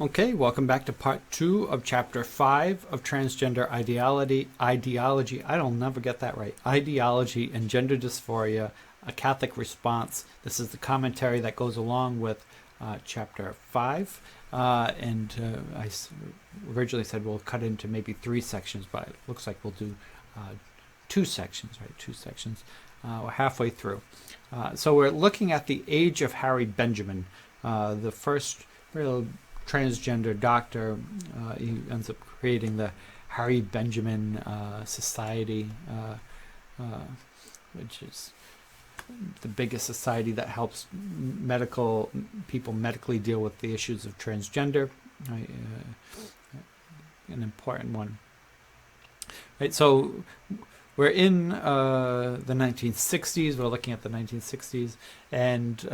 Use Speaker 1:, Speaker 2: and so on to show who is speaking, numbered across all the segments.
Speaker 1: Okay, welcome back to part 2 of chapter 5 of Transgender Ideology. I'll never get that right. Ideology and Gender Dysphoria, a Catholic Response. This is the commentary that goes along with chapter 5. I originally said we'll cut into maybe 3 sections, but it looks like we'll do 2 sections, right? 2 sections. We're halfway through. So we're looking at the age of Harry Benjamin, the first real transgender doctor. He ends up creating the Harry Benjamin Society, which is the biggest society that helps people medically deal with the issues of transgender. Right? An important one. Right, so we're in the 1960s. We're looking at the 1960s, and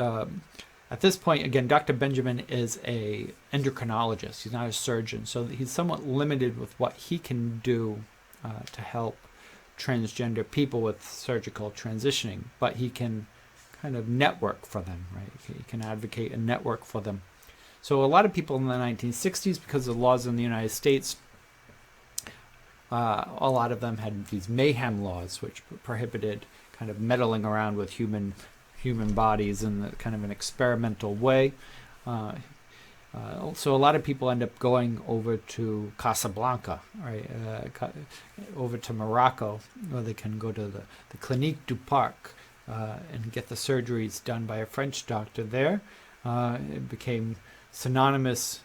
Speaker 1: at this point, again, Dr. Benjamin is an endocrinologist. He's not a surgeon, so he's somewhat limited with what he can do to help transgender people with surgical transitioning. But he can kind of network for them, right? He can advocate and network for them. So a lot of people in the 1960s, because of the laws in the United States, a lot of them had these mayhem laws, which prohibited kind of meddling around with human bodies in kind of an experimental way. So a lot of people end up going over to Casablanca, right? Over to Morocco, where they can go to the Clinique du Parc and get the surgeries done by a French doctor there. It became synonymous,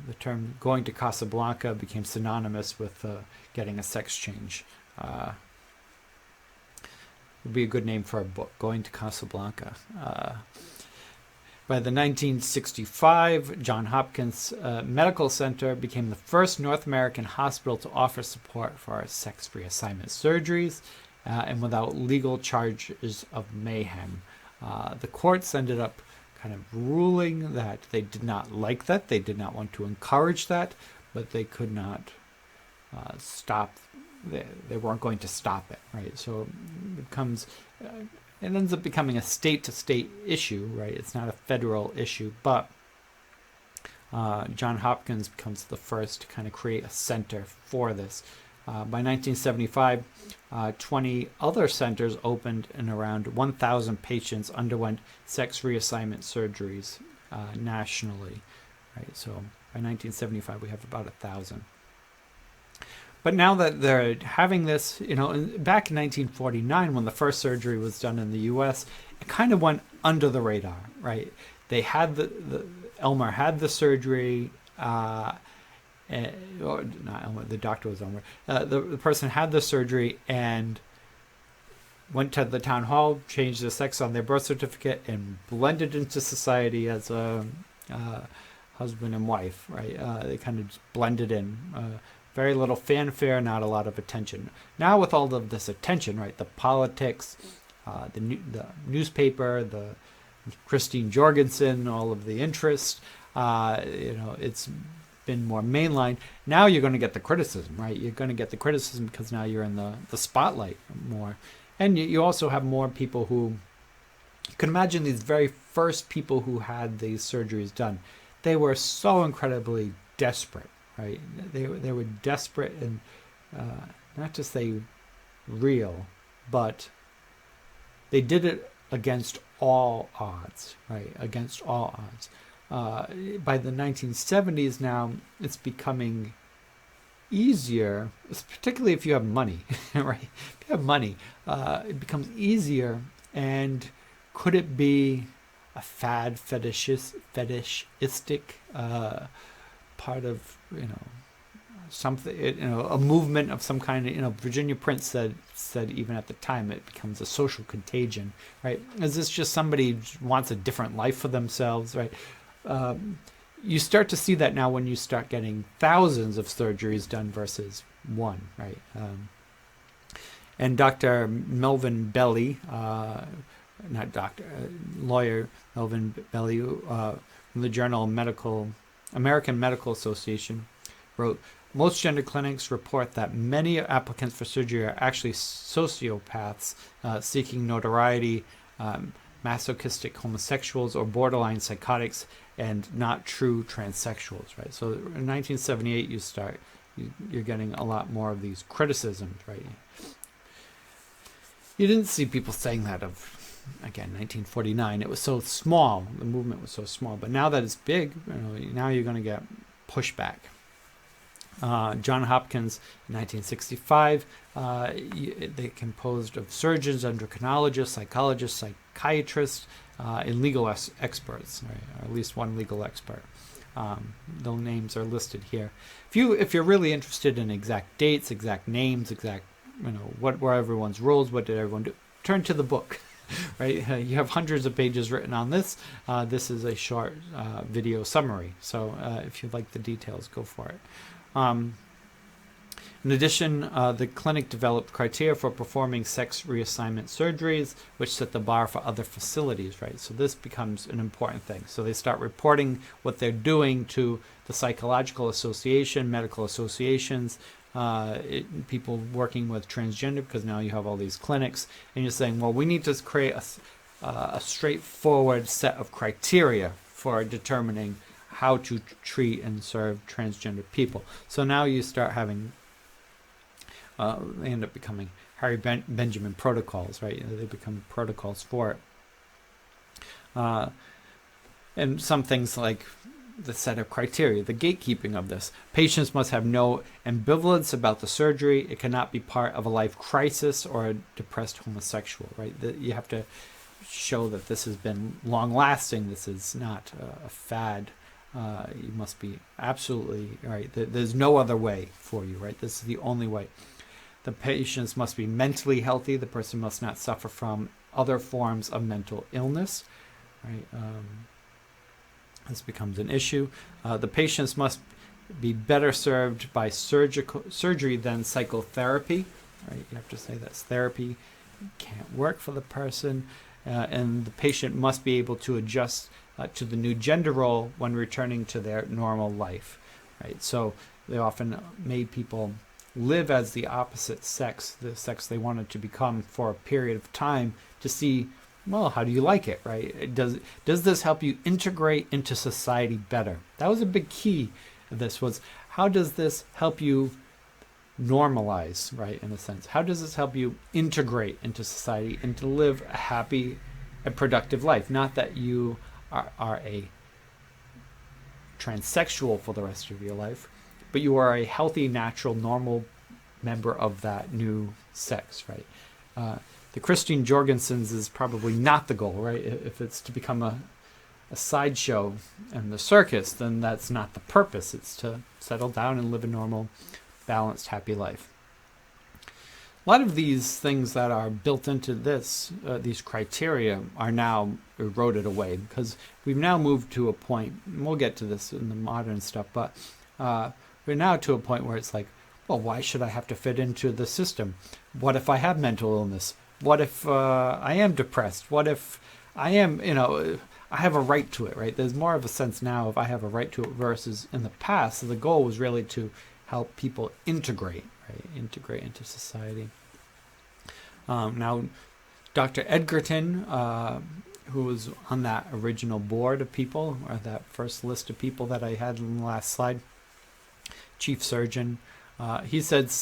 Speaker 1: the term going to Casablanca became synonymous with getting a sex change. Would be a good name for a book, Going to Casablanca. By the 1965, Johns Hopkins Medical Center became the first North American hospital to offer support for sex reassignment surgeries and without legal charges of mayhem. The courts ended up kind of ruling that they did not like that. They did not want to encourage that, but they could not stop. They weren't going to stop it, right? So it ends up becoming a state-to-state issue, right? It's not a federal issue, but Johns Hopkins becomes the first to kind of create a center for this. By 1975, 20 other centers opened and around 1,000 patients underwent sex reassignment surgeries nationally, right? So by 1975, we have about 1,000. But now that they're having this, back in 1949, when the first surgery was done in the U.S., it kind of went under the radar, right? They had Elmer had the surgery, or not Elmer, the doctor was Elmer. The person had the surgery and went to the town hall, changed the sex on their birth certificate, and blended into society as a husband and wife, right? They kind of just blended in. Very little fanfare, not a lot of attention. Now with all of this attention, right, the politics, the newspaper, the Christine Jorgensen, all of the interest, it's been more mainline. Now you're going to get the criticism, right? You're going to get the criticism because now you're in the spotlight more. And you also have more people who, you can imagine these very first people who had these surgeries done, they were so incredibly desperate. Right, they were desperate and not to say real, but they did it against all odds. Right, against all odds. By the 1970s, now it's becoming easier, particularly if you have money. Right, if you have money, it becomes easier. And could it be a fetishistic part of something, a movement of some kind of, Virginia Prince said even at the time it becomes a social contagion, right? Is this just somebody wants a different life for themselves, right? You start to see that now when you start getting thousands of surgeries done versus one, right? And Dr. Melvin Belli, lawyer Melvin Belli, from the journal American Medical Association, wrote, most gender clinics report that many applicants for surgery are actually sociopaths seeking notoriety, masochistic homosexuals or borderline psychotics, and not true transsexuals, right? So in 1978, you're getting a lot more of these criticisms, right? You didn't see people saying that of, again, 1949. It was so small. The movement was so small. But now that it's big, now you're going to get pushback. John Hopkins, in 1965, they composed of surgeons, endocrinologists, psychologists, psychiatrists, and legal experts, right? Or at least one legal expert. The names are listed here. If you're really interested in exact dates, exact names, exact what were everyone's roles, what did everyone do, turn to the book. Right, you have hundreds of pages written on this. This is a short video summary. So if you'd like the details, go for it. In addition, the clinic developed criteria for performing sex reassignment surgeries, which set the bar for other facilities, right? So this becomes an important thing. So they start reporting what they're doing to the psychological association, medical associations, people working with transgender, because now you have all these clinics, and you're saying, well, we need to create a straightforward set of criteria for determining how to treat and serve transgender people. So now you start having, they end up becoming Harry Benjamin protocols, right? They become protocols for it. And some things like the set of criteria, the gatekeeping of this. Patients must have no ambivalence about the surgery. It cannot be part of a life crisis or a depressed homosexual, right? You have to show that this has been long-lasting. This is not a fad. You must be absolutely, right? There's no other way for you, right? This is the only way. The patients must be mentally healthy. The person must not suffer from other forms of mental illness, right? This becomes an issue. The patients must be better served by surgery than psychotherapy, right? You have to say that's therapy. It can't work for the person. And the patient must be able to adjust to the new gender role when returning to their normal life, right? So they often made people live as the opposite sex, the sex they wanted to become, for a period of time to see, well, how do you like it, right? Does this help you integrate into society better? That was a big key of this, was how does this help you normalize, right, in a sense? How does this help you integrate into society and to live a happy and productive life? Not that you are a transsexual for the rest of your life, but you are a healthy, natural, normal member of that new sex, right? The Christine Jorgensen's is probably not the goal, right? If it's to become a sideshow and the circus, then that's not the purpose. It's to settle down and live a normal, balanced, happy life. A lot of these things that are built into this, these criteria, are now eroded away, because we've now moved to a point, and we'll get to this in the modern stuff, but we're now to a point where it's like, well, why should I have to fit into the system? What if I have mental illness? What if I am depressed? What if I am, I have a right to it, right? There's more of a sense now of I have a right to it versus in the past. So the goal was really to help people integrate, right? Integrate into society. Now, Dr. Edgarton, who was on that original board of people, or that first list of people that I had in the last slide, chief surgeon, he said,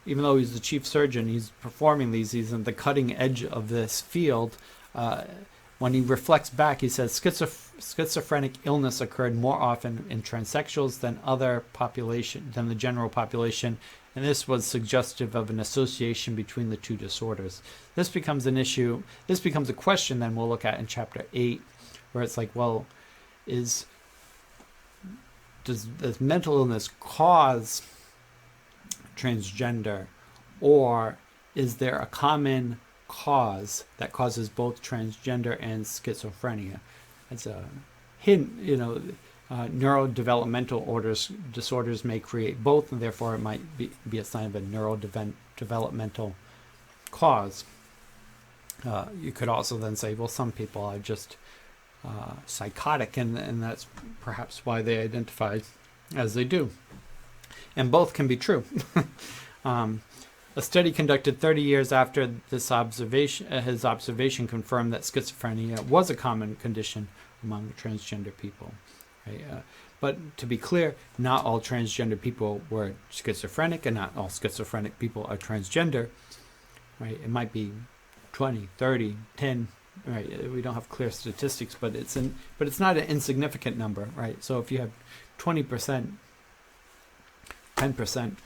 Speaker 1: even though he's the chief surgeon, he's performing these, he's on the cutting edge of this field. When he reflects back, he says schizophrenic illness occurred more often in transsexuals than the general population, and this was suggestive of an association between the two disorders. This becomes an issue. This becomes a question then we'll look at in chapter 8, where it's like, well, does mental illness cause transgender, or is there a common cause that causes both transgender and schizophrenia? As a hint, neurodevelopmental disorders may create both, and therefore it might be a sign of a neurodevelopmental cause. You could also then say, well, some people are just psychotic, and that's perhaps why they identify as they do. And both can be true. A study conducted 30 years after this observation, his observation confirmed that schizophrenia was a common condition among transgender people. Right? But to be clear, not all transgender people were schizophrenic, and not all schizophrenic people are transgender. Right? It might be 20, 30, 10. Right? We don't have clear statistics, but it's not an insignificant number. Right? So if you have 20%, 10%.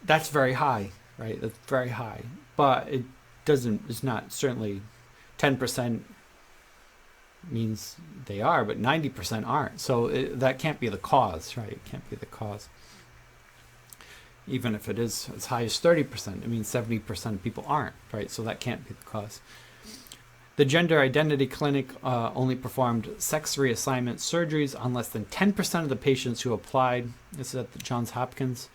Speaker 1: That's very high, right? That's very high, but it's not certainly 10% means they are, but 90% aren't. So that can't be the cause, right? It can't be the cause. Even if it is as high as 30%, it means 70% of people aren't, right? So that can't be the cause. The Gender Identity Clinic only performed sex reassignment surgeries on less than 10% of the patients who applied. This is at the Johns Hopkins.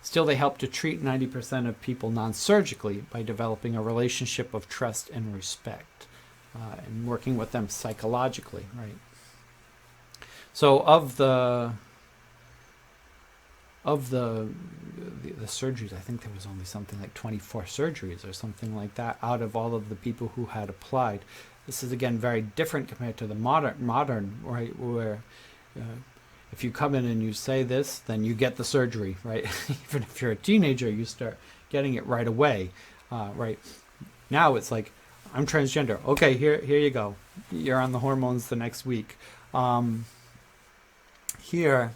Speaker 1: Still, they help to treat 90% of people non-surgically by developing a relationship of trust and respect and working with them psychologically, right? So of the surgeries, I think there was only something like 24 surgeries or something like that out of all of the people who had applied. This is, again, very different compared to the modern, right, where if you come in and you say this, then you get the surgery, right? Even if you're a teenager, you start getting it right away, right? Now it's like, I'm transgender. Okay, here you go. You're on the hormones the next week. Here,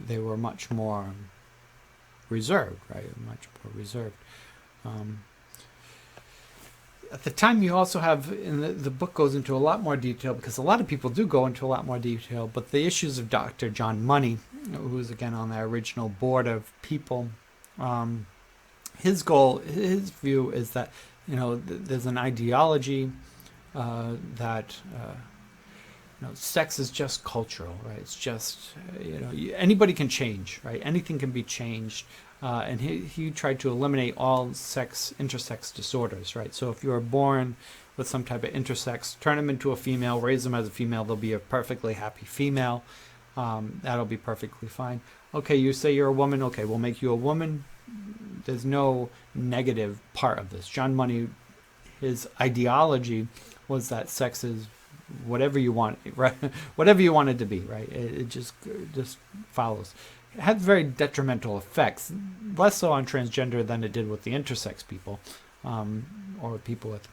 Speaker 1: they were much more reserved, right? Much more reserved. At the time, you also have, and the book goes into a lot more detail, because a lot of people do go into a lot more detail, but the issues of Dr. John Money, who's again on the original board of people, his view is that, there's an ideology that sex is just cultural, right? It's just, anybody can change, right? Anything can be changed. And he tried to eliminate all intersex disorders, right? So if you are born with some type of intersex, turn them into a female, raise them as a female, they'll be a perfectly happy female. That'll be perfectly fine. Okay, you say you're a woman, okay, we'll make you a woman. There's no negative part of this. John Money, his ideology was that sex is whatever you want, right? Whatever you want it to be, right? It just follows. It had very detrimental effects, less so on transgender than it did with the intersex people, or people with,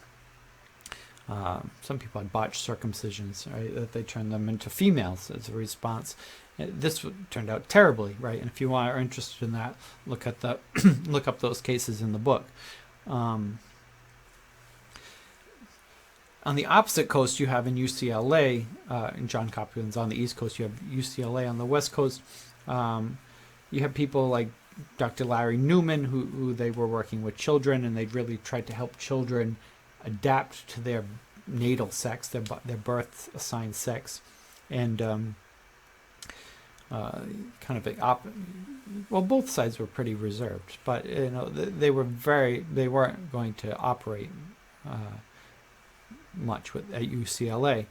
Speaker 1: some people had botched circumcisions, right? That they turned them into females as a response. This turned out terribly, right? And if you are interested in that, look up those cases in the book. On the opposite coast, you have in UCLA, and John Hopkins on the East Coast, you have UCLA on the West Coast. You have people like Dr. Larry Newman, who they were working with children, and they really tried to help children adapt to their natal sex, their birth assigned sex, and both sides were pretty reserved, but they weren't going to operate much at UCLA.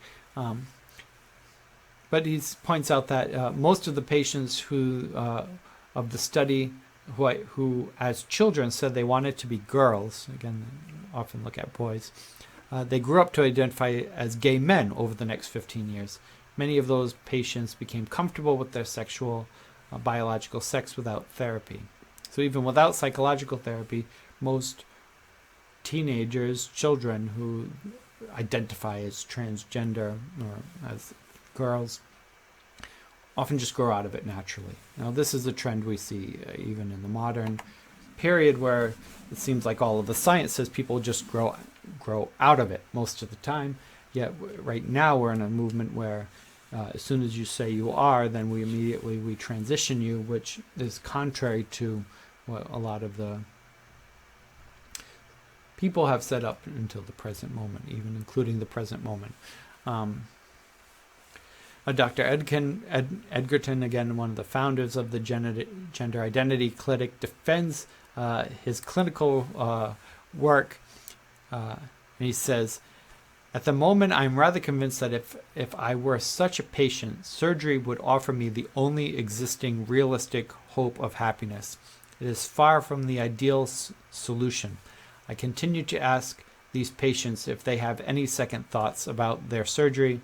Speaker 1: But he points out that most of the patients of the study who as children said they wanted to be girls, again, often look at boys, they grew up to identify as gay men over the next 15 years. Many of those patients became comfortable with their sexual, biological sex without therapy. So even without psychological therapy, most teenagers, children who identify as transgender or as girls, often just grow out of it naturally. Now, this is a trend we see even in the modern period, where it seems like all of the science says people just grow out of it most of the time. Yet right now we're in a movement where as soon as you say you are, then we immediately transition you, which is contrary to what a lot of the people have set up until the present moment, even including the present moment. Dr. Edgarton, again, one of the founders of the Gender Identity Clinic, defends his clinical work. And he says, "At the moment, I'm rather convinced that if I were such a patient, surgery would offer me the only existing realistic hope of happiness. It is far from the ideal solution. I continue to ask these patients if they have any second thoughts about their surgery.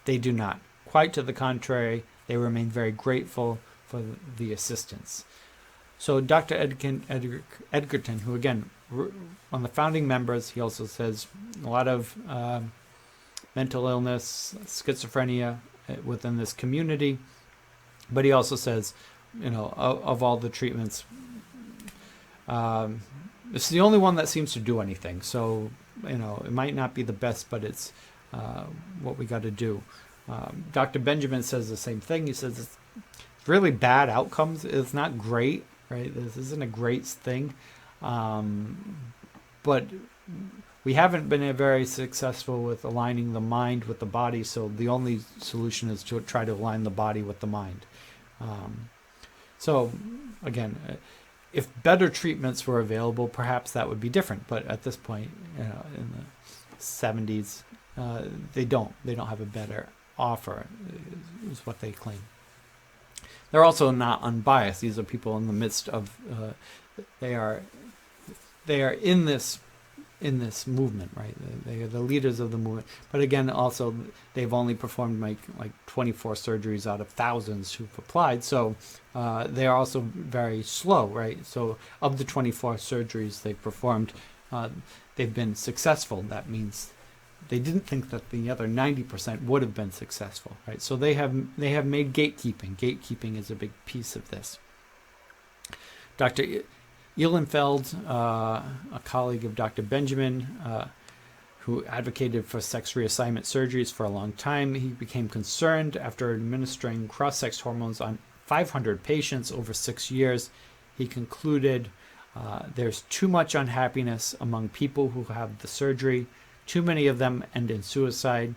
Speaker 1: They do not. Quite to the contrary, they remain very grateful for the assistance. So Dr. Edgarton, who again, one of the founding members, he also says a lot of mental illness, schizophrenia within this community. But he also says, of all the treatments, it's the only one that seems to do anything. So, it might not be the best, but it's what we got to do. Dr. Benjamin says the same thing. He says it's really bad outcomes. It's not great, right? This isn't a great thing. But we haven't been very successful with aligning the mind with the body. So the only solution is to try to align the body with the mind. So again, if better treatments were available, perhaps that would be different. But at this point, in the 70s, they don't have a better offer, is what they claim. They're also not unbiased. These are people in the midst of, they are in this movement, right? They are the leaders of the movement. But again, also they've only performed like 24 surgeries out of thousands who've applied. So they are also very slow, right? So of the 24 surgeries they've performed, they've been successful. That means they didn't think that the other 90% would have been successful, right? So they have made gatekeeping. Gatekeeping is a big piece of this. Dr. Ihlenfeld, a colleague of Dr. Benjamin, who advocated for sex reassignment surgeries for a long time, he became concerned after administering cross-sex hormones on 500 patients over 6 years. He concluded there's too much unhappiness among people who have the surgery. Too many of them end in suicide.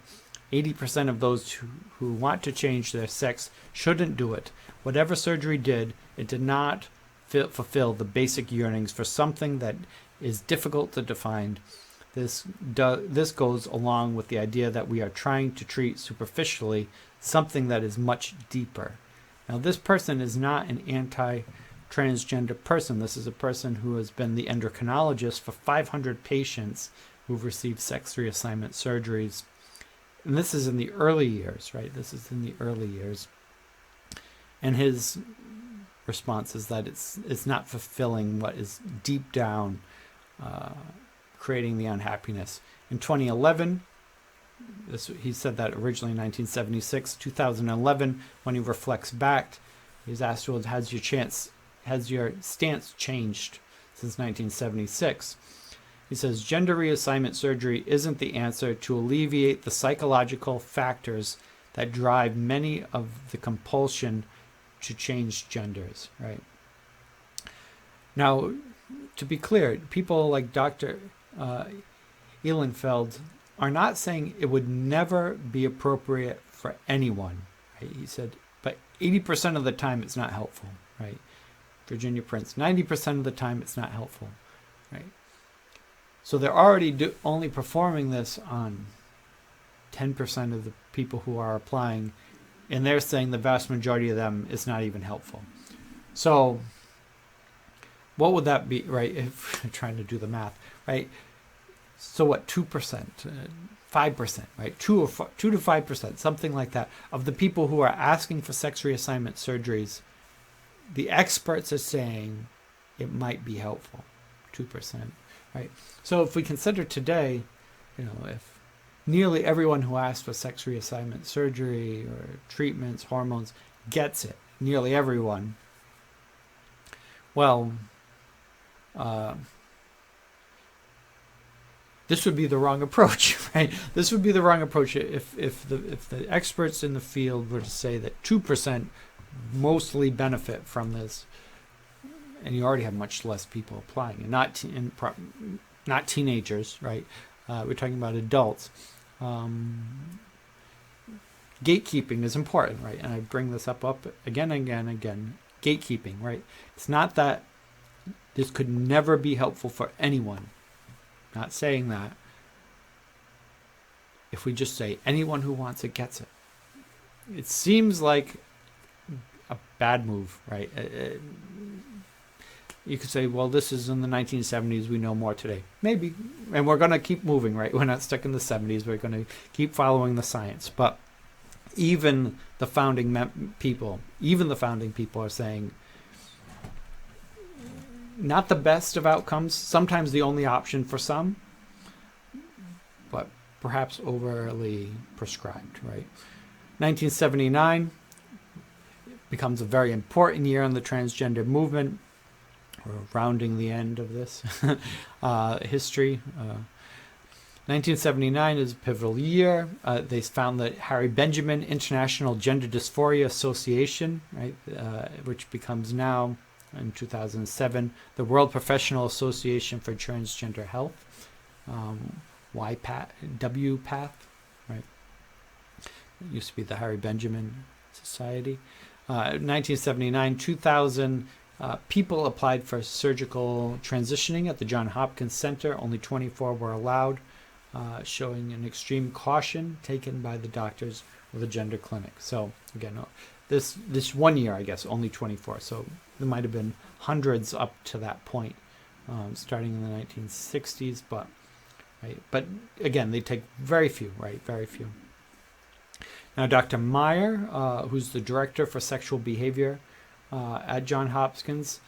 Speaker 1: 80% of those who want to change their sex shouldn't do it. Whatever surgery did, it did not fulfill the basic yearnings for something that is difficult to define. This goes along with the idea that we are trying to treat superficially something that is much deeper. Now, this person is not an anti-transgender person. This is a person who has been the endocrinologist for 500 patients who've received sex reassignment surgeries. And this is in the early years, right? This is in the early years. And his response is that it's not fulfilling what is deep down creating the unhappiness. In 2011, he said that originally in 1976, 2011, when he reflects back, he's asked, well, has your stance changed since 1976? He says, gender reassignment surgery isn't the answer to alleviate the psychological factors that drive many of the compulsion to change genders, right? Now, to be clear, people like Dr. Ihlenfeld are not saying it would never be appropriate for anyone, right? He said, but 80% of the time it's not helpful, right? Virginia Prince, 90% of the time it's not helpful, right? So they're already only performing this on 10% of the people who are applying, and they're saying the vast majority of them is not even helpful. So what would that be, right, if I'm trying to do the math, right? So what, 2%, 5%, right? 2 to 5%, something like that, of the people who are asking for sex reassignment surgeries, the experts are saying it might be helpful, 2%, right? So if we consider today, if nearly everyone who asks for sex reassignment surgery or treatments, hormones, gets it, nearly everyone, well, this would be the wrong approach, right? This would be the wrong approach if the experts in the field were to say that 2% mostly benefit from this, and you already have much less people applying, and not teenagers, right? We're talking about adults. Gatekeeping is important, right? And I bring this up again. Gatekeeping, right? It's not that this could never be helpful for anyone. Not saying that. If we just say anyone who wants it gets it, it seems like a bad move, right? you could say, well, this is in the 1970s. We know more today. Maybe. And we're going to keep moving, right? We're not stuck in the 70s. We're going to keep following the science. But even the founding people are saying not the best of outcomes, sometimes the only option for some, but perhaps overly prescribed, right? 1979 becomes a very important year in the transgender movement. We're rounding the end of this history. 1979 is a pivotal year. They found the Harry Benjamin International Gender Dysphoria Association, right, which becomes now, in 2007, the World Professional Association for Transgender Health, WPATH, right? It used to be the Harry Benjamin Society. 1979, 2000, people applied for surgical transitioning at the Johns Hopkins Center. Only 24 were allowed, showing an extreme caution taken by the doctors of the gender clinic. So again, this 1 year, I guess, only 24. So there might have been hundreds up to that point, starting in the 1960s. But again, they take very few, right? Very few. Now, Dr. Meyer, who's the director for sexual behavior at Johns Hopkins,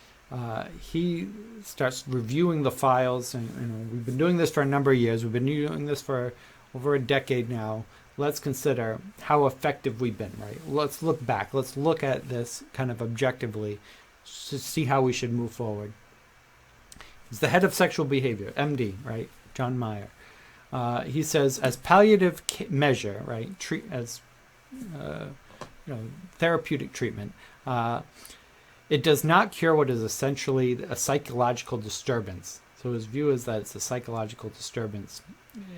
Speaker 1: he starts reviewing the files. And we've been doing this for a number of years. We've been doing this for over a decade now. Let's consider how effective we've been, right? Let's look back. Let's look at this kind of objectively to see how we should move forward. He's the head of sexual behavior, MD, right? John Meyer. He says, as palliative measure, right, therapeutic treatment, it does not cure what is essentially a psychological disturbance. So his view is that it's a psychological disturbance,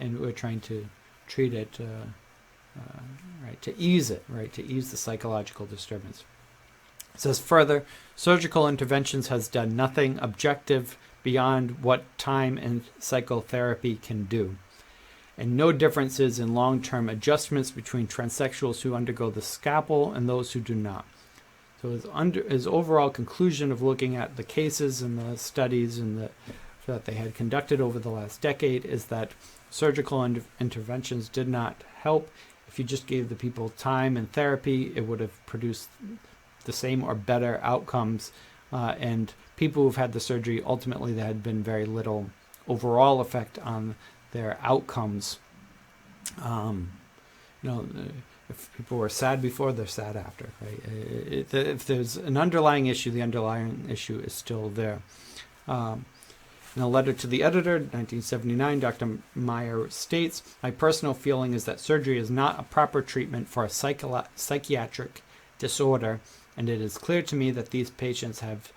Speaker 1: and we're trying to treat it, to ease it, right, to ease the psychological disturbance. It says further, surgical interventions has done nothing objective beyond what time and psychotherapy can do, and no differences in long-term adjustments between transsexuals who undergo the scalpel and those who do not. So his overall conclusion of looking at the cases and the studies that they had conducted over the last decade is that surgical interventions did not help. If you just gave the people time and therapy, it would have produced the same or better outcomes. And people who've had the surgery, ultimately there had been very little overall effect on their outcomes. If people were sad before, they're sad after, right? If there's an underlying issue, the underlying issue is still there. In a letter to the editor, 1979, Dr. Meyer states, my personal feeling is that surgery is not a proper treatment for a psychiatric disorder, and it is clear to me that these patients have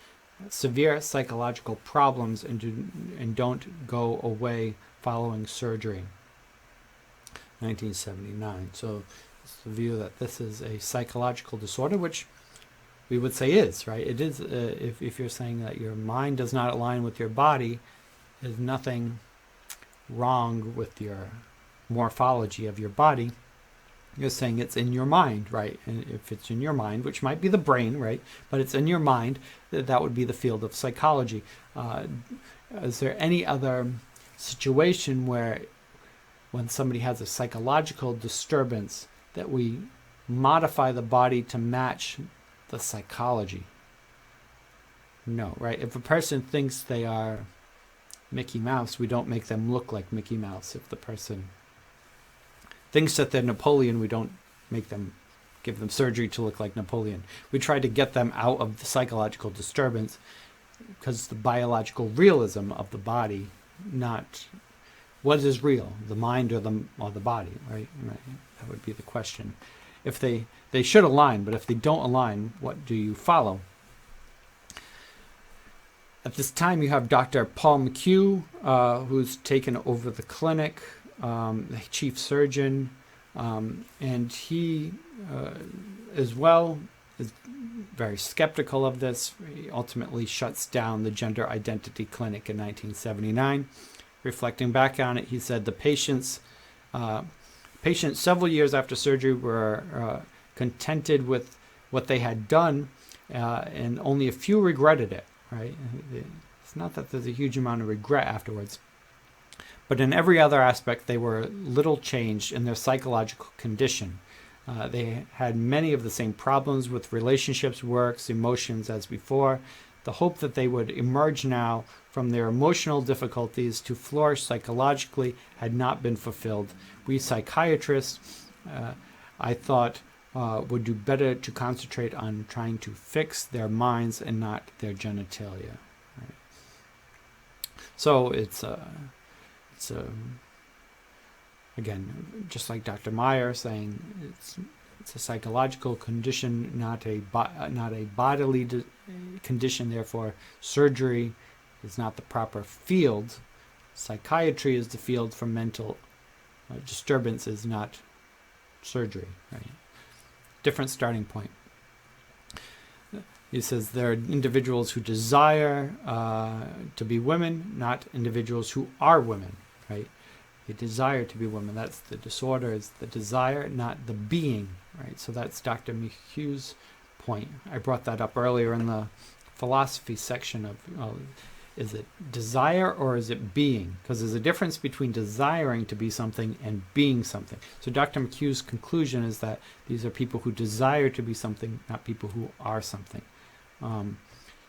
Speaker 1: severe psychological problems and don't go away following surgery. 1979. So it's the view that this is a psychological disorder, which we would say is, right? It is, if you're saying that your mind does not align with your body, there's nothing wrong with your morphology of your body. You're saying it's in your mind, right? And if it's in your mind, which might be the brain, right? But it's in your mind, that would be the field of psychology. Is there any other situation where when somebody has a psychological disturbance that we modify the body to match the psychology? No, right? If a person thinks they are Mickey Mouse, we don't make them look like Mickey Mouse. If the person thinks that they're Napoleon, we don't give them surgery to look like Napoleon. We try to get them out of the psychological disturbance because the biological realism of the body, not what is real, the mind or the body, right? That would be the question. If they should align, but if they don't align, what do you follow? At this time, you have Dr. Paul Mchugh, who's taken over the clinic, the chief surgeon, and he as well is very skeptical of this. He ultimately shuts down the gender identity clinic in 1979. Reflecting back on it, he said the patients several years after surgery were contented with what they had done, and only a few regretted it. right? It's not that there's a huge amount of regret afterwards. But in every other aspect, they were little changed in their psychological condition. They had many of the same problems with relationships, works, emotions as before. The hope that they would emerge now from their emotional difficulties to flourish psychologically had not been fulfilled. We psychiatrists, I thought, would do better to concentrate on trying to fix their minds and not their genitalia. Right? So it's again, just like Dr. Meyer saying, it's a psychological condition, not a bodily condition. Therefore, surgery is not the proper field. Psychiatry is the field for mental disturbances, not surgery. Right? Different starting point. He says there are individuals who desire to be women, not individuals who are women. Right? They desire to be women. That's the disorder, is the desire, not the being. Right? So that's Dr. Mchugh's point. I brought that up earlier in the philosophy section of is it desire or is it being? Because there's a difference between desiring to be something and being something. So Dr. Mchugh's conclusion is that these are people who desire to be something, not people who are something.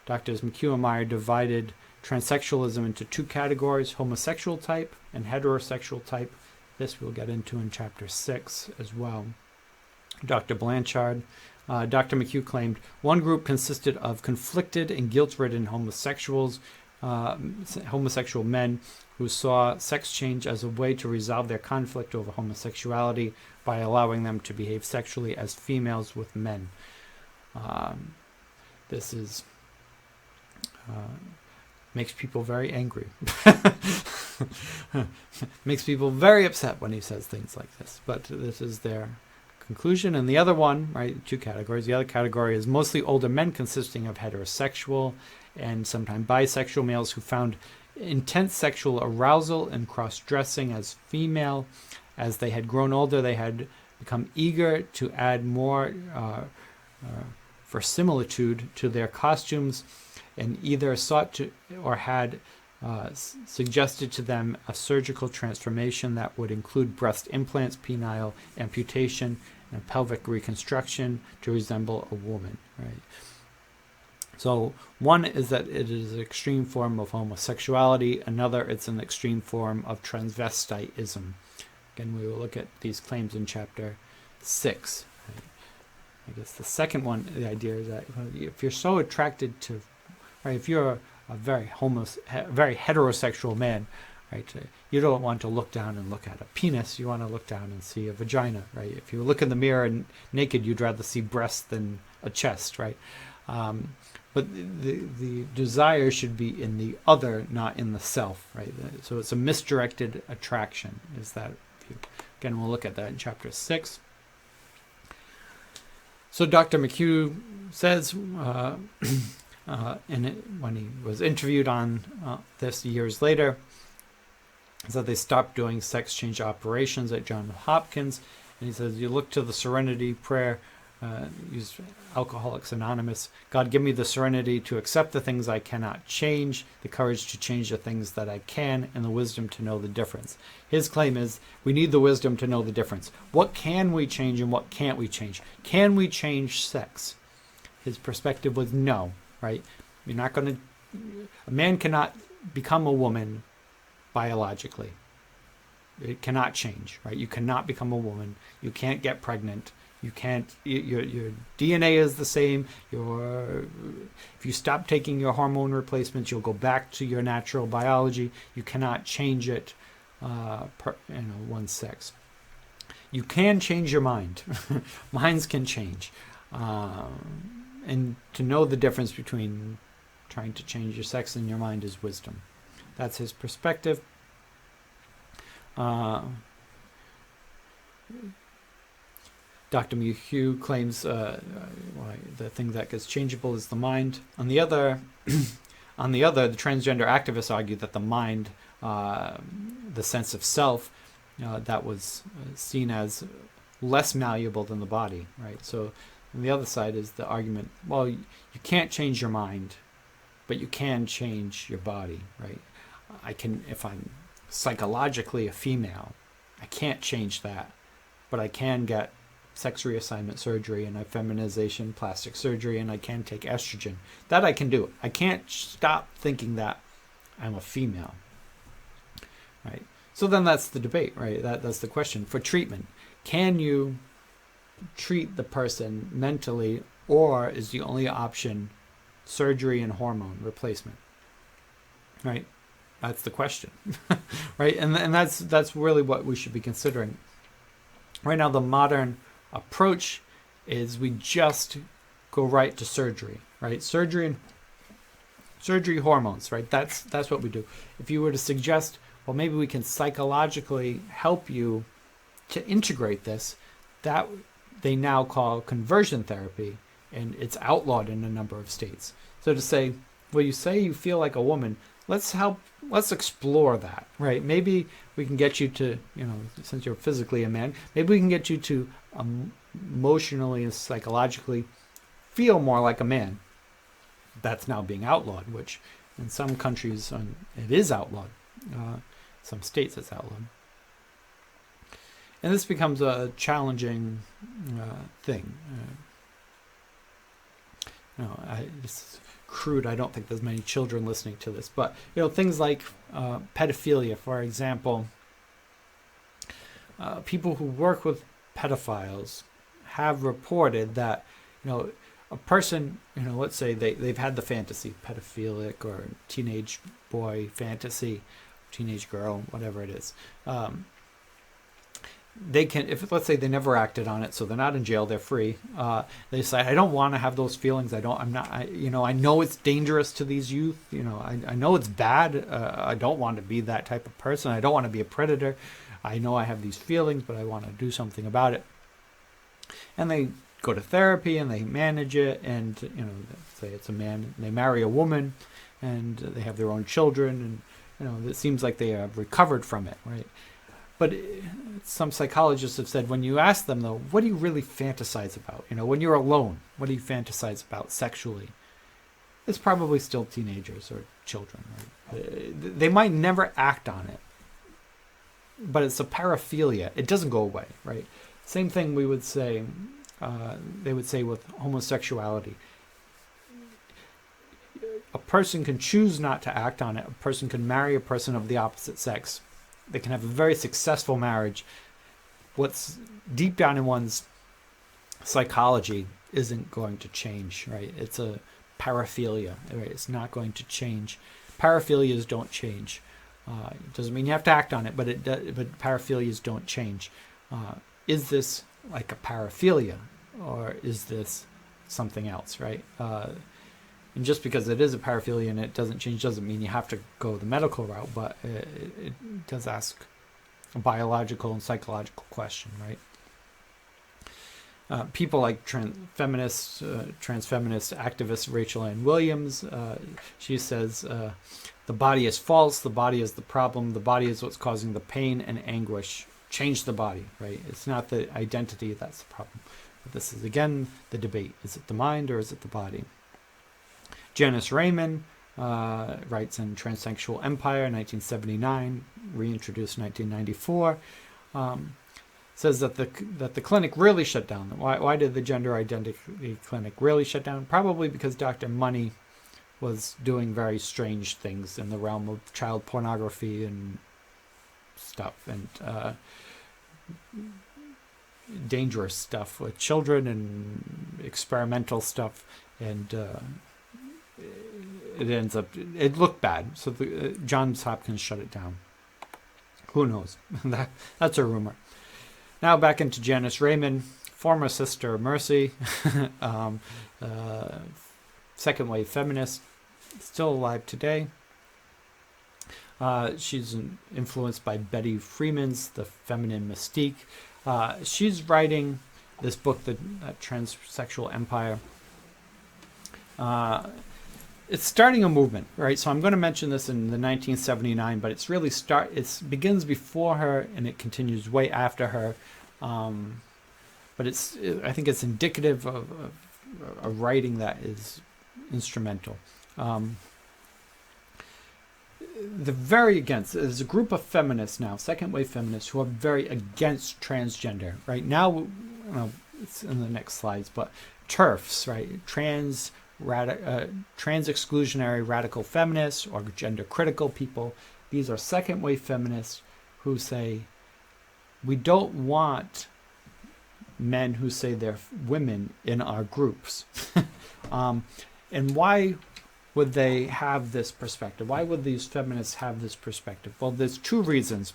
Speaker 1: Doctors Mchugh and Meyer divided transsexualism into two categories, homosexual type and heterosexual type. This we'll get into in chapter 6 as well. Dr. Blanchard. Dr. Mchugh claimed one group consisted of conflicted and guilt-ridden homosexuals, homosexual men who saw sex change as a way to resolve their conflict over homosexuality by allowing them to behave sexually as females with men. This is makes people very angry. Makes people very upset when he says things like this. But this is their conclusion. And the other one, right, two categories. The other category is mostly older men consisting of heterosexual and sometimes bisexual males who found intense sexual arousal and cross-dressing as female. As they had grown older, they had become eager to add more verisimilitude to their costumes, and either sought to or had suggested to them a surgical transformation that would include breast implants, penile amputation, and pelvic reconstruction to resemble a woman. Right. So one is that it is an extreme form of homosexuality. Another, it's an extreme form of transvestitism. Again, we will look at these claims in chapter 6. Right. I guess the second one, the idea is that if you're so attracted to, right, if you're a very heterosexual man, right, you don't want to look down and look at a penis. You want to look down and see a vagina, right? If you look in the mirror and naked, you'd rather see breasts than a chest, right? But the desire should be in the other, not in the self, right? So it's a misdirected attraction, is that view. Again, we'll look at that in chapter 6. So Dr. Mchugh says, when he was interviewed on this years later, so they stopped doing sex change operations at Johns Hopkins, and he says, you look to the Serenity Prayer, use Alcoholics Anonymous. God, give me the serenity to accept the things I cannot change, the courage to change the things that I can, and the wisdom to know the difference. His claim is we need the wisdom to know the difference. What can we change and what can't we change? Can we change sex? His perspective was no, right? You're not going to, a man cannot become a woman biologically. It cannot change, right? You cannot become a woman. You can't get pregnant. You can't, your DNA is the same. If you stop taking your hormone replacements, you'll go back to your natural biology. You cannot change it, one's sex. You can change your mind. Minds can change. And to know the difference between trying to change your sex and your mind is wisdom. That's his perspective. Dr. Mchugh claims the thing that gets changeable is the mind. On the other, the transgender activists argue that the mind, the sense of self, that was seen as less malleable than the body, right? So on the other side is the argument, well, you can't change your mind, but you can change your body, right? If I'm psychologically a female, I can't change that, but I can get sex reassignment surgery and feminization, plastic surgery, and I can take estrogen. That I can do. I can't stop thinking that I'm a female, right? So then that's the debate, right? That's the question. For treatment, can you treat the person mentally, or is the only option surgery and hormone replacement, right? That's the question, right? And that's really what we should be considering. Right now, the modern approach is we just go right to surgery, right? Surgery, hormones, right? That's what we do. If you were to suggest, well, maybe we can psychologically help you to integrate this, that they now call conversion therapy, and it's outlawed in a number of states. So to say, well, you say you feel like a woman, let's explore that, right? Maybe we can get you to, since you're physically a man, maybe we can get you to emotionally and psychologically feel more like a man. That's now being outlawed, which in some countries it is outlawed. Some states it's outlawed. And this becomes a challenging thing. This is crude. I don't think there's many children listening to this, but things like pedophilia, for example. People who work with pedophiles have reported that a person, let's say they've had the fantasy, pedophilic or teenage boy fantasy, teenage girl, whatever it is. They can, if let's say they never acted on it, so they're not in jail, they're free. They decide, I don't want to have those feelings. I know it's dangerous to these youth. I know it's bad. I don't want to be that type of person. I don't want to be a predator. I know I have these feelings, but I want to do something about it. And they go to therapy and they manage it. And say it's a man, and they marry a woman, and they have their own children, and it seems like they have recovered from it, right? But some psychologists have said, when you ask them, though, what do you really fantasize about? When you're alone, what do you fantasize about sexually? It's probably still teenagers or children, right? They might never act on it, but it's a paraphilia. It doesn't go away, right? Same thing we would say, they would say with homosexuality. A person can choose not to act on it. A person can marry a person of the opposite sex. They can have a very successful marriage. What's deep down in one's psychology isn't going to change, right? It's a paraphilia, right? It's not going to change. Paraphilias don't change. It doesn't mean you have to act on it, but paraphilias don't change. Is this like a paraphilia, or is this something else, right? And just because it is a paraphilia and it doesn't change doesn't mean you have to go the medical route, but it does ask a biological and psychological question, right? People like transfeminist activist Rachel Ann Williams, she says, the body is false, the body is the problem, the body is what's causing the pain and anguish. Change the body, right? It's not the identity that's the problem. But this is, again, the debate. Is it the mind or is it the body? Janice Raymond writes in Transsexual Empire, 1979, reintroduced 1994, says that the clinic really shut down. Why did the gender identity clinic really shut down? Probably because Dr. Money was doing very strange things in the realm of child pornography and stuff, and dangerous stuff with children and experimental stuff, and it looked bad, so Johns Hopkins shut it down. Who knows? That's a rumor. Now back into Janice Raymond, former Sister Mercy, second wave feminist, still alive today. She's influenced by Betty Freeman's The Feminine Mystique. She's writing this book, the Transsexual Empire. It's starting a movement, right? So I'm going to mention this in the 1979, but it's really it begins before her and it continues way after her. But I think it's indicative of a writing that is instrumental. they're very against. There's a group of feminists now, second wave feminists, who are very against transgender. Right now, it's in the next slides, but TERFs, right? Trans exclusionary radical feminists or gender critical people. These are second wave feminists who say we don't want men who say they're women in our groups. And why would they have this perspective? Why would these feminists have this perspective? Well, there's two reasons.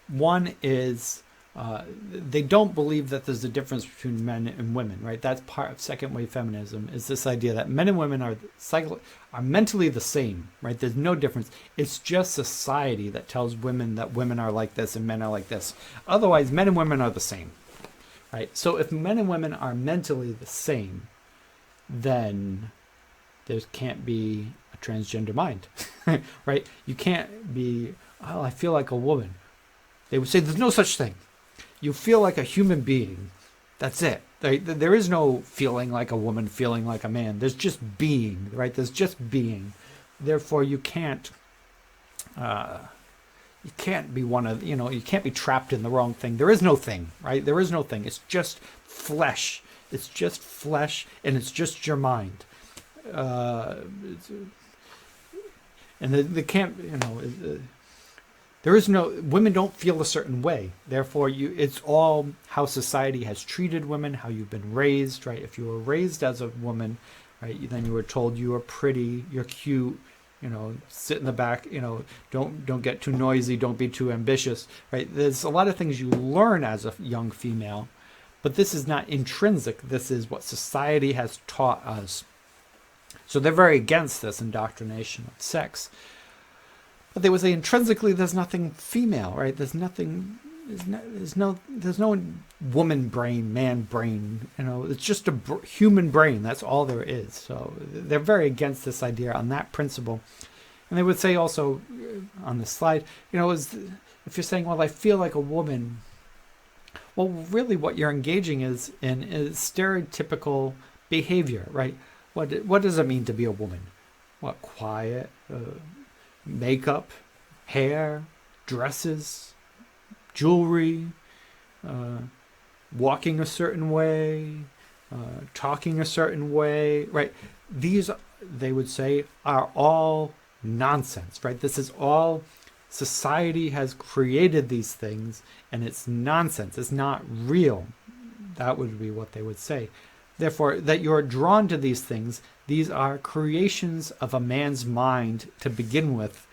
Speaker 1: One is they don't believe that there's a difference between men and women, right? That's part of second wave feminism, is this idea that men and women are mentally the same, right? There's no difference. It's just society that tells women that women are like this and men are like this. Otherwise, men and women are the same, right? So if men and women are mentally the same, then there can't be a transgender mind, right? You can't be, oh, I feel like a woman. They would say there's no such thing. You feel like a human being. That's it. There is no feeling like a woman, feeling like a man. There's just being, right? There's just being. Therefore, you can't be one of, you can't be trapped in the wrong thing. There is no thing, right? There is no thing. It's just flesh. It's just flesh, and it's just your mind. And they can't, there is no, women don't feel a certain way. Therefore, it's all how society has treated women, how you've been raised, right? If you were raised as a woman, right, then you were told you are pretty, you're cute, sit in the back, don't get too noisy, don't be too ambitious, right? There's a lot of things you learn as a young female, but this is not intrinsic. This is what society has taught us. So they're very against this indoctrination of sex. But they would say intrinsically there's nothing female, right? There's no woman brain, man brain. It's just a human brain. That's all there is. So they're very against this idea on that principle. And they would say also on this slide, if you're saying, well, I feel like a woman, well, really what you're engaging is stereotypical behavior, right? What does it mean to be a woman? What, quiet, makeup, hair, dresses, jewelry, walking a certain way, talking a certain way, right? These, they would say, are all nonsense, right? This is all, society has created these things, and it's nonsense. It's not real. That would be what they would say. Therefore, that you're drawn to these things, these are creations of a man's mind to begin with.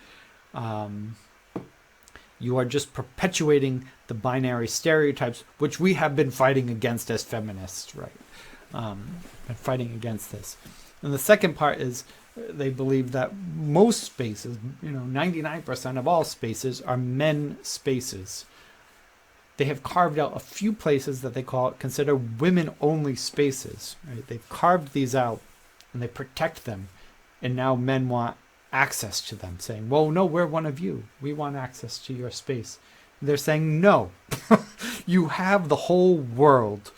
Speaker 1: You are just perpetuating the binary stereotypes, which we have been fighting against as feminists, right? And fighting against this. And the second part is they believe that most spaces, 99% of all spaces are men spaces. They have carved out a few places that they consider women-only spaces. Right? They've carved these out and they protect them. And now men want access to them, saying, well, no, we're one of you. We want access to your space. And they're saying, no, you have the whole world.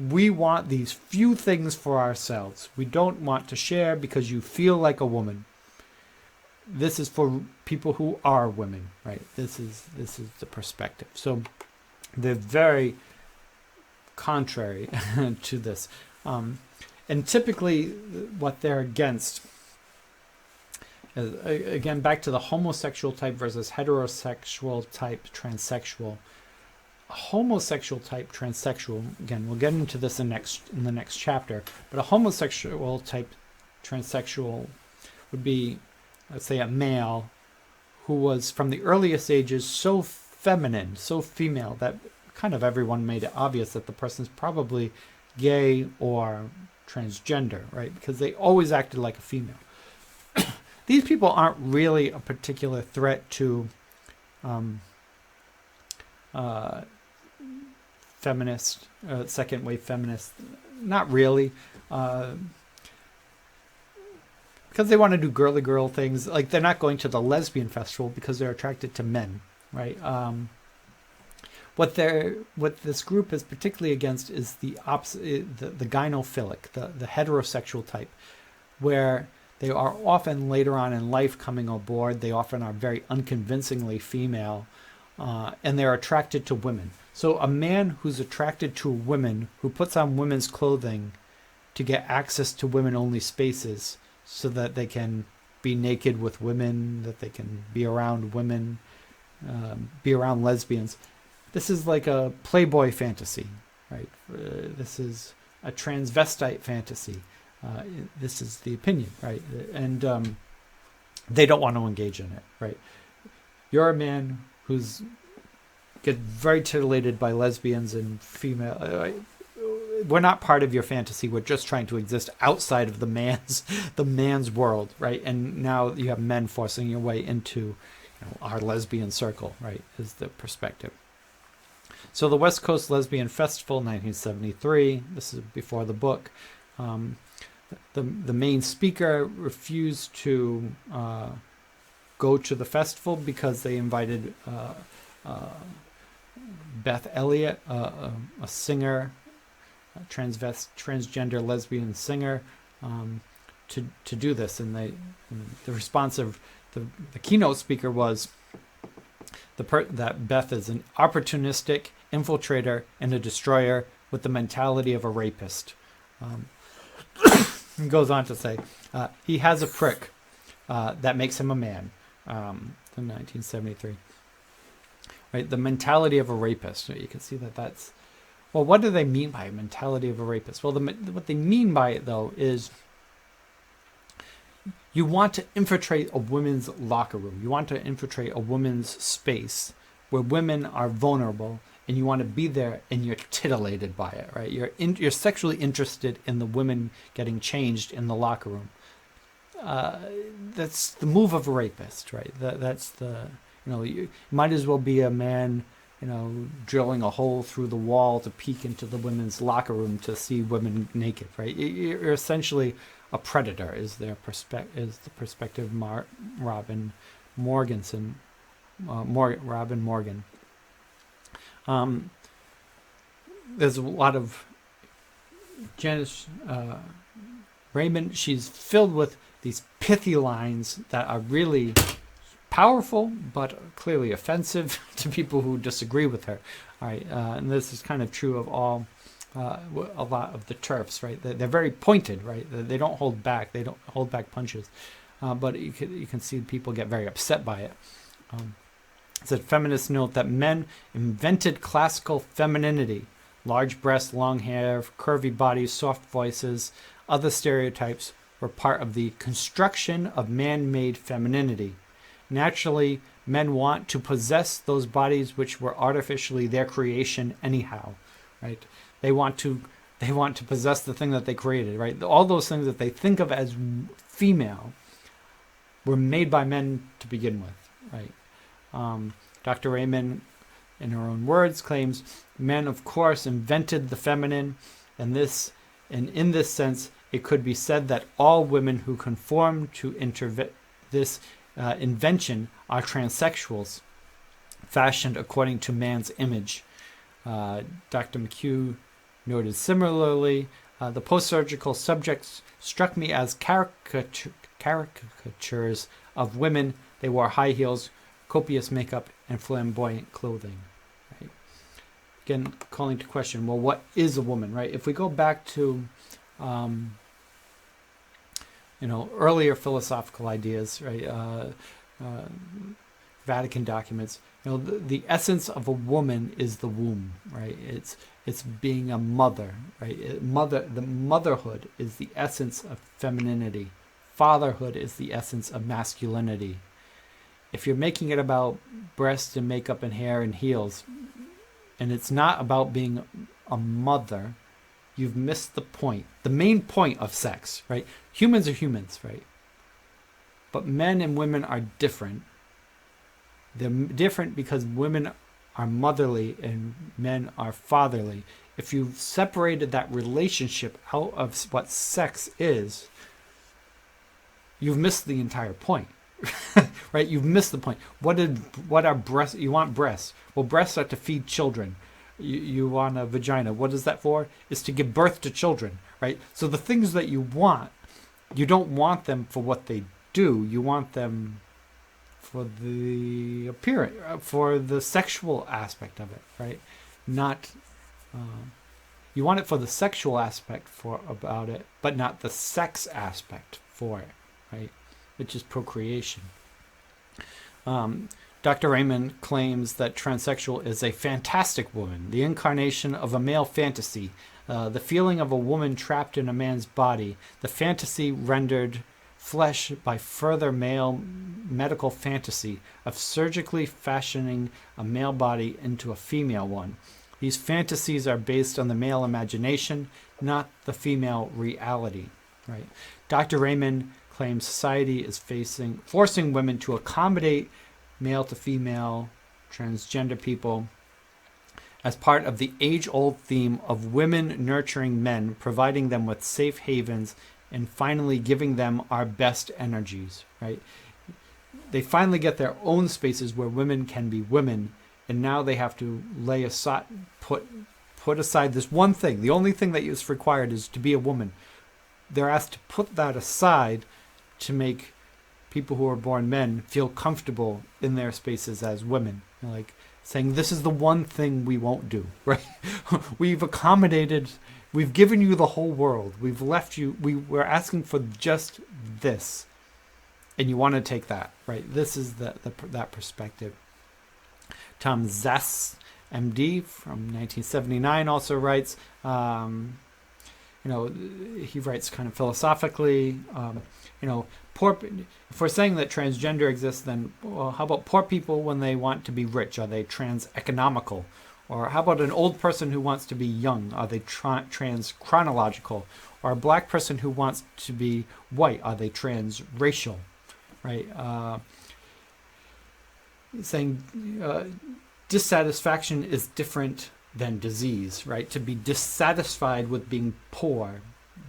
Speaker 1: We want these few things for ourselves. We don't want to share because you feel like a woman. This is for people who are women, right? This is the perspective. So they're very contrary to this. And typically what they're against is, again, back to the homosexual type versus heterosexual type transsexual. A homosexual type transsexual, again, we'll get into this in the next chapter, but a homosexual type transsexual would be, let's say, a male who was from the earliest ages so feminine, so female, that kind of everyone made it obvious that the person's probably gay or transgender, right? Because they always acted like a female. These people aren't really a particular threat to feminist, second wave feminists. Not really. Because they want to do girly girl things. Like, they're not going to the lesbian festival because they're attracted to men, right? What this group is particularly against is the opposite, the gynophilic, the heterosexual type, where They are often later on in life coming aboard. They often are very unconvincingly female, and they're attracted to women. So a man who's attracted to a woman, who puts on women's clothing to get access to women-only spaces so that they can be naked with women, that they can be around women, be around lesbians. This is like a Playboy fantasy, right? This is a transvestite fantasy. This is the opinion, right? And they don't want to engage in it, right? You're a man who's get very titillated by lesbians and female. We're not part of your fantasy. We're just trying to exist outside of the man's world, right? And now you have men forcing your way into our lesbian circle, right? Is the perspective. So the West Coast Lesbian Festival, 1973. This is before the book. The main speaker refused to go to the festival because they invited Beth Elliott, a singer, a transgender lesbian singer, to do this. And the response of the keynote speaker was that Beth is an opportunistic infiltrator and a destroyer with the mentality of a rapist. He goes on to say, he has a prick that makes him a man, in 1973. Right, the mentality of a rapist. You can see that's... Well, what do they mean by mentality of a rapist? Well, what they mean by it, though, is you want to infiltrate a women's locker room. You want to infiltrate a women's space where women are vulnerable, and you want to be there, and you're titillated by it, right? You're sexually interested in the women getting changed in the locker room. That's the move of a rapist, right? That's the... you might as well be a man, drilling a hole through the wall to peek into the women's locker room to see women naked, right? You're essentially a predator, is the perspective of Robin Morgan. There's a lot of Janice Raymond. She's filled with these pithy lines that are really powerful, but clearly offensive to people who disagree with her. All right, and this is kind of true of a lot of the TERFs, right? They're very pointed, right? They don't hold back. They don't hold back punches, but you can see people get very upset by it. It said, feminists note that men invented classical femininity: large breasts, long hair, curvy bodies, soft voices. Other stereotypes were part of the construction of man-made femininity. Naturally, men want to possess those bodies which were artificially their creation anyhow, right? They want to possess the thing that they created, right? All those things that they think of as female were made by men to begin with, right? Dr. Raymond, in her own words, claims men, of course, invented the feminine, and in this sense, it could be said that all women who conform to this invention are transsexuals, fashioned according to man's image. Dr. Mchugh noted similarly, the post-surgical subjects struck me as caricatures of women. They wore high heels, copious makeup, and flamboyant clothing. Right? Again, calling to question, well, what is a woman, right? If we go back to earlier philosophical ideas, right? Vatican documents. The essence of a woman is the womb, right? It's being a mother, right? The motherhood is the essence of femininity. Fatherhood is the essence of masculinity. If you're making it about breasts and makeup and hair and heels, and it's not about being a mother, you've missed the point. The main point of sex, right? Humans are humans, right? But men and women are different. They're different because women are motherly and men are fatherly. If you've separated that relationship out of what sex is, you've missed the entire point. Right? You've missed the point. What are breasts? You want breasts. Well, breasts are to feed children. You want a vagina. What is that for? It's to give birth to children, right? So the things that you want you don't want them for what they do. You want them for the appearance, for the sexual aspect of it, right? Not, you want it for the sexual aspect about it, but not the sex aspect for it, right? Which is procreation. Dr. Raymond claims that transsexual is a fantastic woman, the incarnation of a male fantasy, the feeling of a woman trapped in a man's body, the fantasy rendered flesh by further male medical fantasy of surgically fashioning a male body into a female one. These fantasies are based on the male imagination, not the female reality. Right? Dr. Raymond claims society is forcing women to accommodate male to female transgender people as part of the age-old theme of women nurturing men, providing them with safe havens, and finally giving them our best energies. Right? They finally get their own spaces where women can be women, and now they have to lay aside, put aside this one thing. The only thing that is required is to be a woman. They're asked to put that aside to make people who are born men feel comfortable in their spaces as women. Like saying, this is the one thing we won't do, right? We've accommodated, we've given you the whole world. We've left you, we're asking for just this. And you want to take that, right? This is that perspective. Tom Zess, MD, from 1979, also writes, he writes kind of philosophically, poor. If we're saying that transgender exists, then well, how about poor people when they want to be rich? Are they trans-economical? Or how about an old person who wants to be young? Are they trans-chronological? Or a black person who wants to be white? Are they trans-racial? Right? Saying dissatisfaction is different than disease, right? To be dissatisfied with being poor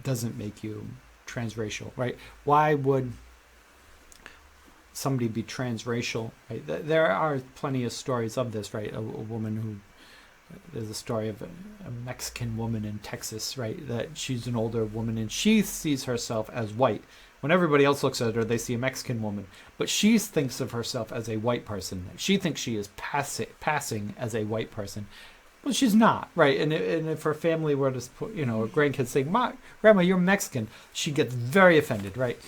Speaker 1: doesn't make you transracial, right? Why would somebody be transracial, right? There are plenty of stories of this, right? A woman who, there's a story of a Mexican woman in Texas, right? That she's an older woman and she sees herself as white. When everybody else looks at her, they see a Mexican woman, but she thinks of herself as a white person. She thinks she is passing as a white person. Well, she's not, right? And if her family were to, her grandkids saying, Grandma, you're Mexican, she gets very offended, right?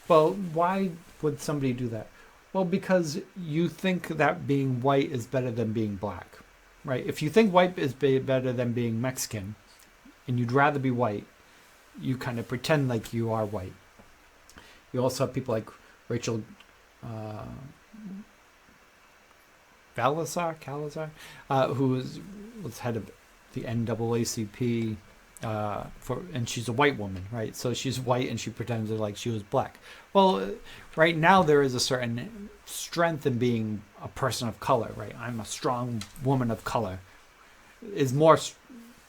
Speaker 1: Well, why would somebody do that? Well, because you think that being white is better than being black, right? If you think white is better than being Mexican, and you'd rather be white, you kind of pretend like you are white. You also have people like Rachel Calazar, who was head of the NAACP, and she's a white woman, right? So she's white and she pretended like she was black. Well, right now there is a certain strength in being a person of color, right? I'm a strong woman of color. Is more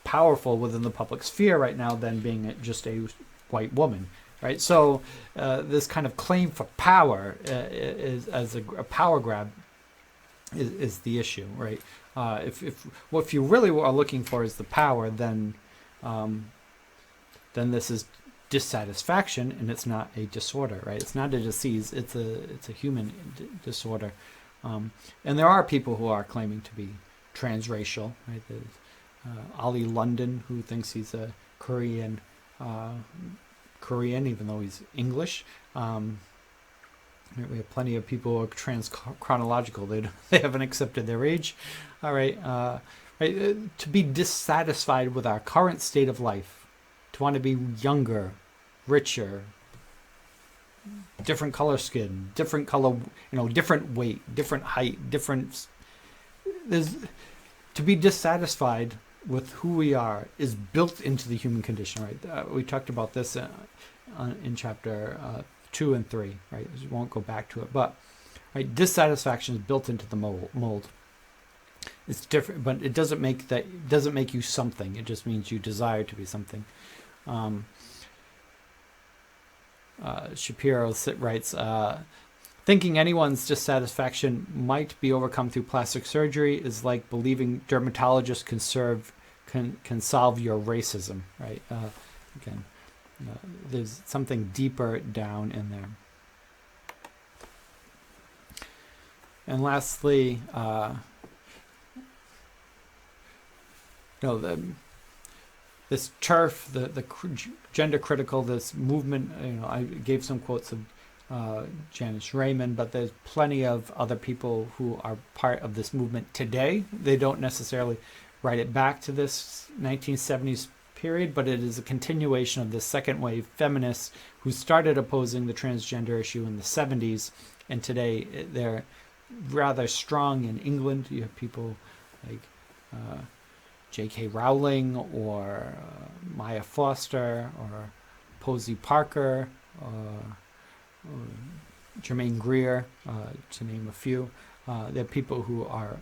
Speaker 1: powerful within the public sphere right now than being just a white woman, right? So this kind of claim for power is as a power grab. Is the issue, right? If you really are looking for is the power, then this is dissatisfaction, and it's not a disorder, right? It's not a disease. It's a human disorder, and there are people who are claiming to be transracial, right? There's Ali London, who thinks he's a Korean, even though he's English. We have plenty of people who are trans-chronological. They haven't accepted their age. All right. Right. To be dissatisfied with our current state of life, to want to be younger, richer, different color skin, different color, different weight, different height, to be dissatisfied with who we are is built into the human condition, right? We talked about this in chapter 2 and 3, right? We won't go back to it, but right, dissatisfaction is built into the mold. It's different, but it doesn't make you something. It just means you desire to be something. Shapiro writes, thinking anyone's dissatisfaction might be overcome through plastic surgery is like believing dermatologists can solve your racism, right? Again. There's something deeper down in there. And lastly, this TERF, the gender critical, this movement. I gave some quotes of Janice Raymond, but there's plenty of other people who are part of this movement today. They don't necessarily write it back to this 1970s period, but it is a continuation of the second wave feminists who started opposing the transgender issue in the 70s, and today they're rather strong in England. You have people like J.K. Rowling or Maya Foster or Posey Parker or Germaine Greer, to name a few. They're people who are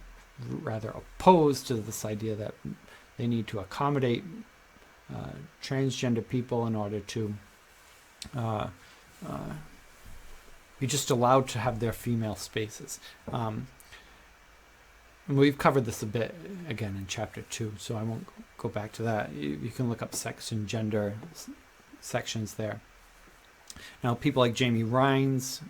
Speaker 1: rather opposed to this idea that they need to accommodate transgender people in order to be just allowed to have their female spaces. And we've covered this a bit again in chapter 2, so I won't go back to that. You can look up sex and gender sections there. Now, people like Jamie Raines,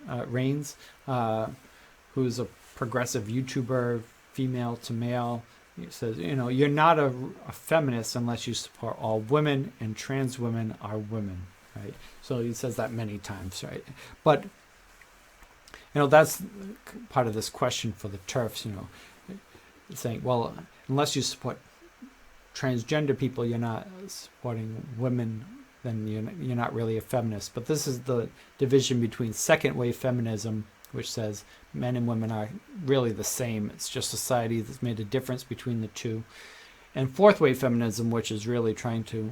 Speaker 1: who's a progressive YouTuber, female to male, he says, you're not a feminist unless you support all women, and trans women are women, right? So he says that many times, right? But that's part of this question for the TERFs, saying, well, unless you support transgender people, you're not supporting women, then you're not really a feminist. But this is the division between second wave feminism, which says men and women are really the same. It's just society that's made a difference between the two. And fourth wave feminism, which is really trying to,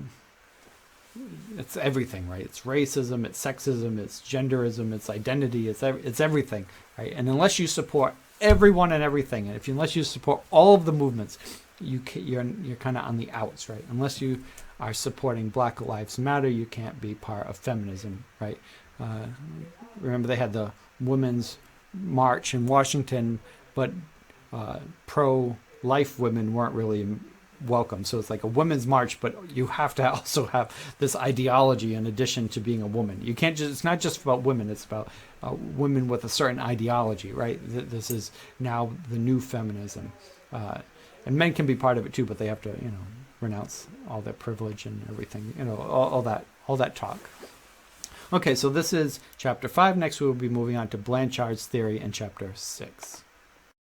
Speaker 1: it's everything, right? It's racism, it's sexism, it's genderism, it's identity, it's everything, right? And unless you support everyone and everything, and unless you support all of the movements, you're kind of on the outs, right? Unless you are supporting Black Lives Matter, you can't be part of feminism, right? Remember they had the Women's March in Washington, but pro-life women weren't really welcome. So it's like a women's march, but you have to also have this ideology in addition to being a woman. You can't it's not just about women, it's about women with a certain ideology, right? This is now the new feminism. And men can be part of it too, but they have to, renounce all their privilege and everything, all that talk. Okay, so this is chapter 5. Next we will be moving on to Blanchard's theory in chapter 6.